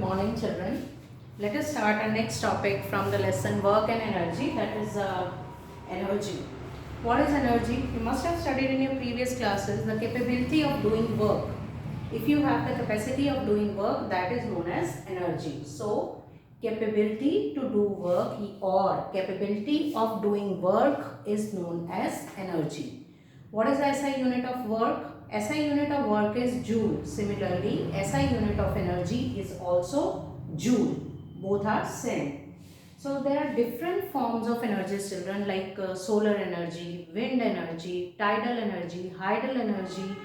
morning, children. Let us start our next topic from the lesson work and energy, that is energy. What is energy? You must have studied in your previous classes the capability of doing work. If you have the capacity of doing work, that is known as energy. So, capability to do work or capability of doing work is known as energy. What is the SI unit of work? SI unit of work is joule. Similarly, SI unit of energy is also joule. Both are same. So there are different forms of energy, children, like solar energy, wind energy, tidal energy, hydel energy,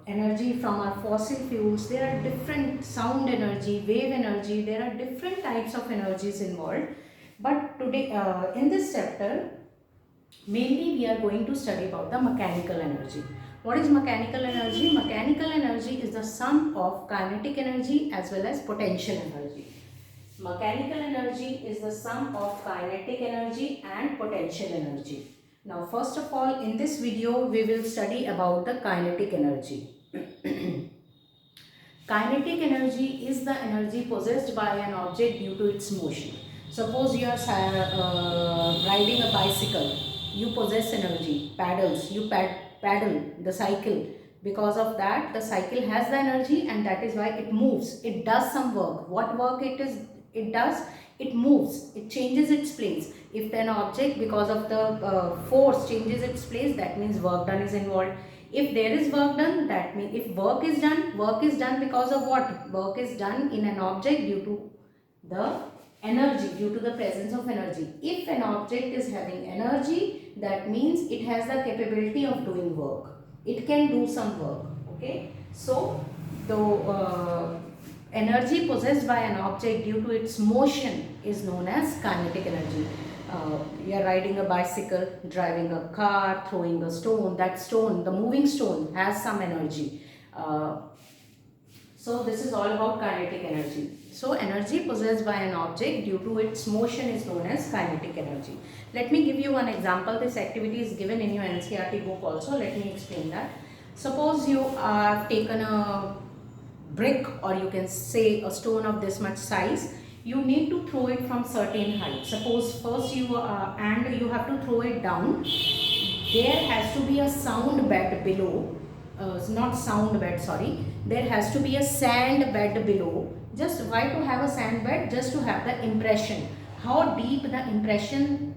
energy from our fossil fuels. There are different sound energy, wave energy. There are different types of energies involved. But today, in this chapter, mainly we are going to study about the mechanical energy. What is mechanical energy? Mechanical energy is the sum of kinetic energy as well as potential energy. Mechanical energy is the sum of kinetic energy and potential energy. Now first of all, in this video we will study about the kinetic energy. Kinetic energy is the energy possessed by an object due to its motion. Suppose you are riding a bicycle, you possess energy, paddles, you paddle the cycle. Because of that, the cycle has the energy and that is why it moves. It does some work. What work it does? It moves, it changes its place. If an object, because of the force, changes its place, that means work done is involved. If there is work done, that means if work is done because of what? Work is done in an object due to the energy, due to the presence of energy. If an object is having energy, that means it has the capability of doing work. It can do some work. Okay. So, the energy possessed by an object due to its motion is known as kinetic energy. You are riding a bicycle, driving a car, throwing a stone. That stone, the moving stone, has some energy. So this is all about kinetic energy. So energy possessed by an object due to its motion is known as kinetic energy. Let me give you one example. This activity is given in your NCERT book also. Let me explain that. Suppose you have taken a brick, or you can say a stone of this much size. You need to throw it from certain height. Suppose first you have to throw it down. There has to be a sound bed below. Not sound bed, sorry. There has to be a sand bed below. Just why to have a sand bed? Just to have the impression. How deep the impression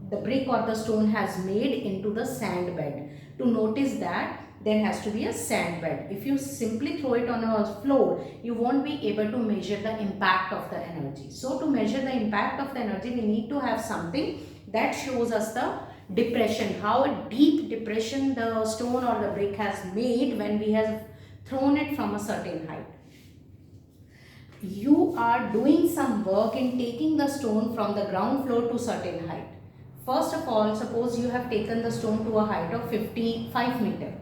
the brick or the stone has made into the sand bed. To notice that there has to be a sand bed. If you simply throw it on a floor, you won't be able to measure the impact of the energy. So to measure the impact of the energy, we need to have something that shows us the depression, how deep depression the stone or the brick has made when we have thrown it from a certain height. You are doing some work in taking the stone from the ground floor to certain height. First of all, suppose you have taken the stone to a height of 55 meter.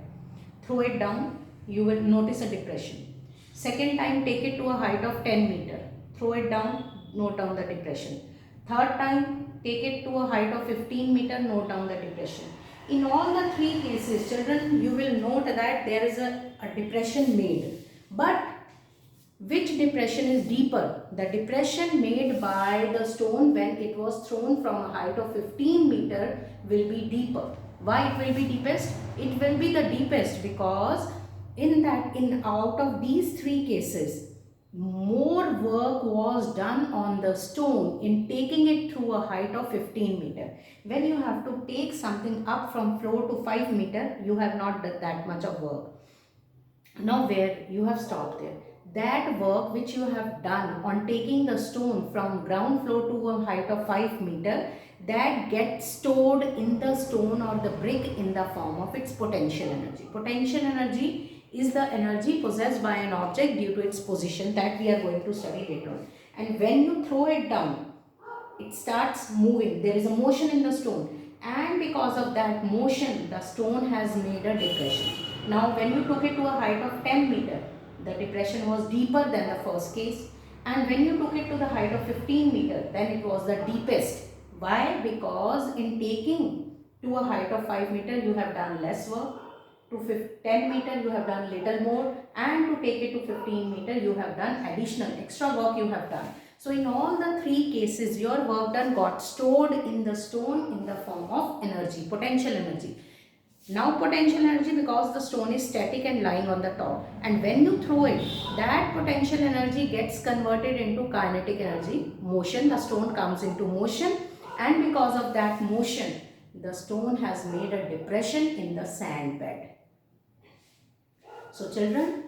Throw it down, you will notice a depression. Second time, take it to a height of 10 meter. Throw it down, note down the depression. Third time, take it to a height of 15 meter, note down the depression. In all the three cases, children, you will note that there is a depression made. But which depression is deeper? The depression made by the stone when it was thrown from a height of 15 meter will be deeper. Why it will be deepest? It will be the deepest because out of these three cases, more work was done on the stone in taking it through a height of 15 meter. When you have to take something up from floor to 5 meter, you have not done that much of work. Now where you have stopped there. That work which you have done on taking the stone from ground floor to a height of 5 meter, that gets stored in the stone or the brick in the form of its potential energy. Potential energy is the energy possessed by an object due to its position that we are going to study later on. And when you throw it down, it starts moving. There is a motion in the stone, and because of that motion, the stone has made a depression. Now when you took it to a height of 10 meter, the depression was deeper than the first case, and when you took it to the height of 15 meter, then it was the deepest. Why? Because in taking to a height of 5 meter, you have done less work. to 10 meter you have done little more, and to take it to 15 meter you have done additional extra work you have done. So in all the three cases your work done got stored in the stone in the form of energy, potential energy. Now potential energy, because the stone is static and lying on the top, and when you throw it, that potential energy gets converted into kinetic energy, motion. The stone comes into motion, and because of that motion the stone has made a depression in the sand bed. So children,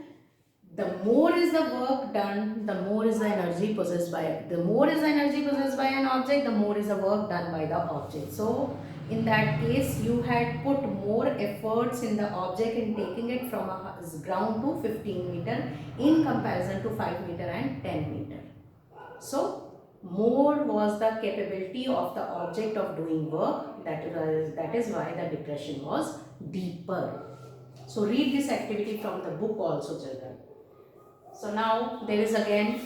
the more is the work done, the more is the energy possessed by it. The more is the energy possessed by an object, the more is the work done by the object. So in that case, you had put more efforts in the object in taking it from a ground to 15 meter in comparison to 5 meter and 10 meter. So more was the capability of the object of doing work. That is why the depression was deeper. So read this activity from the book also, children. So now there is again,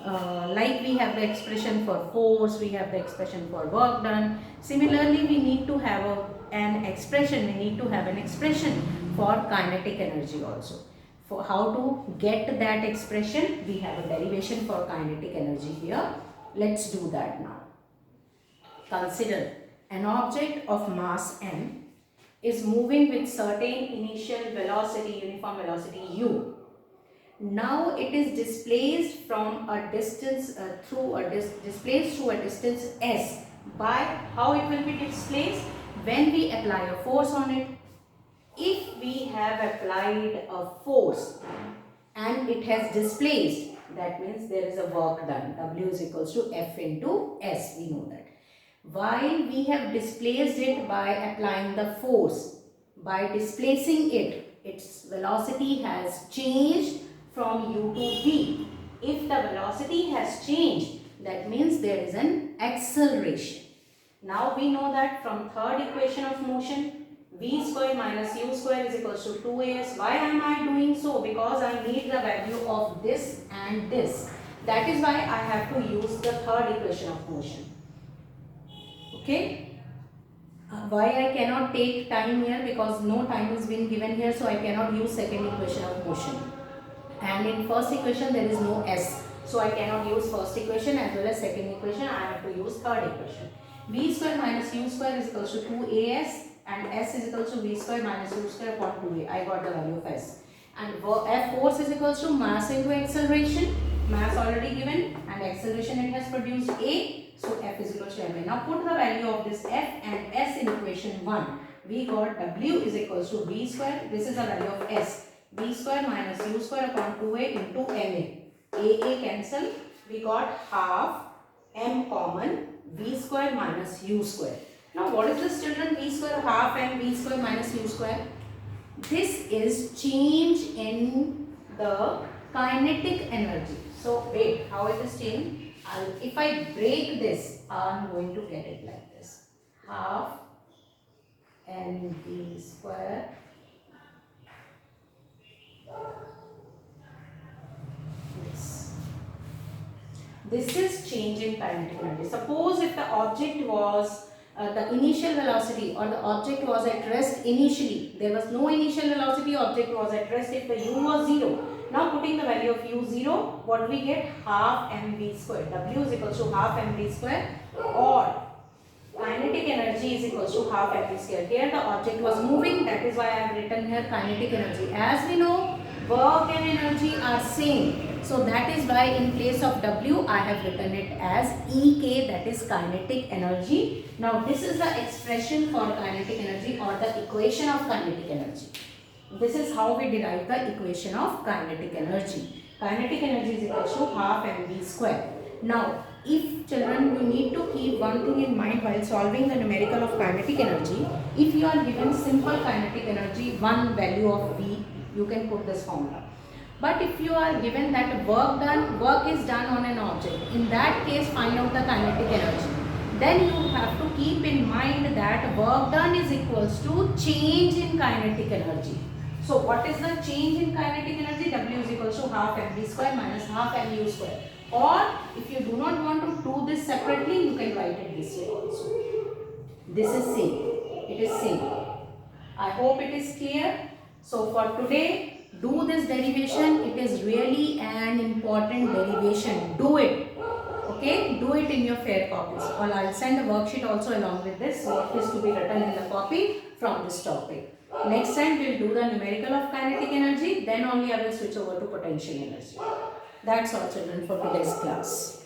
like we have the expression for force, we have the expression for work done. Similarly, we need to have an expression for kinetic energy also. For how to get that expression, we have a derivation for kinetic energy here. Let's do that now. Consider an object of mass m is moving with certain initial velocity, uniform velocity u. Now it is displaced from a distance displaced through a distance s. By how it will be displaced? When we apply a force on it. If we have applied a force and it has displaced, that means there is a work done. W is equals to F into S, we know that. While we have displaced it by applying the force, by displacing it, its velocity has changed from u to v. If the velocity has changed, that means there is an acceleration. Now we know that from third equation of motion, v square minus u square is equals to 2as. Why am I doing so? Because I need the value of this and this. That is why I have to use the third equation of motion. Okay? Why I cannot take time here? Because no time is been given here, so I cannot use second equation of motion. And in first equation there is no s, so I cannot use first equation as well as second equation. I have to use third equation. V square minus u square is equals to 2as, and s is equals to v square minus u square upon 2a. I got the value of s. And F force is equals to mass into acceleration. Mass already given, and acceleration it has produced a. So F is equals to ma. Now put the value of this F and s in equation 1. We got W is equals to v square. This is the value of s. V square minus u square upon 2a into ma. A cancel. We got half m common, v square minus u square. Now what is this, children? V square half m v square minus u square. This is change in the kinetic energy. So wait, how it is changed? If I break this, I am going to get it like this. Half m v square This is change in kinetic energy. Suppose if the object was the initial velocity, or the object was at rest initially, there was no initial velocity, object was at rest if the u was 0. Now putting the value of u 0, what we get? Half mv square. W is equals to half mv square, or kinetic energy is equals to half mv square. Here the object was moving, that is why I have written here kinetic energy. As we know, work and energy are same. So that is why in place of W I have written it as EK, that is kinetic energy. Now this is the expression for kinetic energy, or the equation of kinetic energy. This is how we derive the equation of kinetic energy. Kinetic energy is equal to half mv square. Now if children, you need to keep one thing in mind while solving the numerical of kinetic energy. If you are given simple kinetic energy, one value of V, you can put this formula. But if you are given that work is done on an object, in that case find out the kinetic energy. Then you have to keep in mind that work done is equals to change in kinetic energy. So what is the change in kinetic energy? W is equals to half mv square minus half mu square. Or if you do not want to do this separately, you can write it this way also. This is same. It is same. I hope it is clear. So for today, do this derivation. It is really an important derivation. Do it. Okay, do it in your fair copies. Or I'll send a worksheet also along with this, what is to be written in the copy from this topic. Next time we'll do the numerical of kinetic energy, then only I will switch over to potential energy. That's all children for today's class.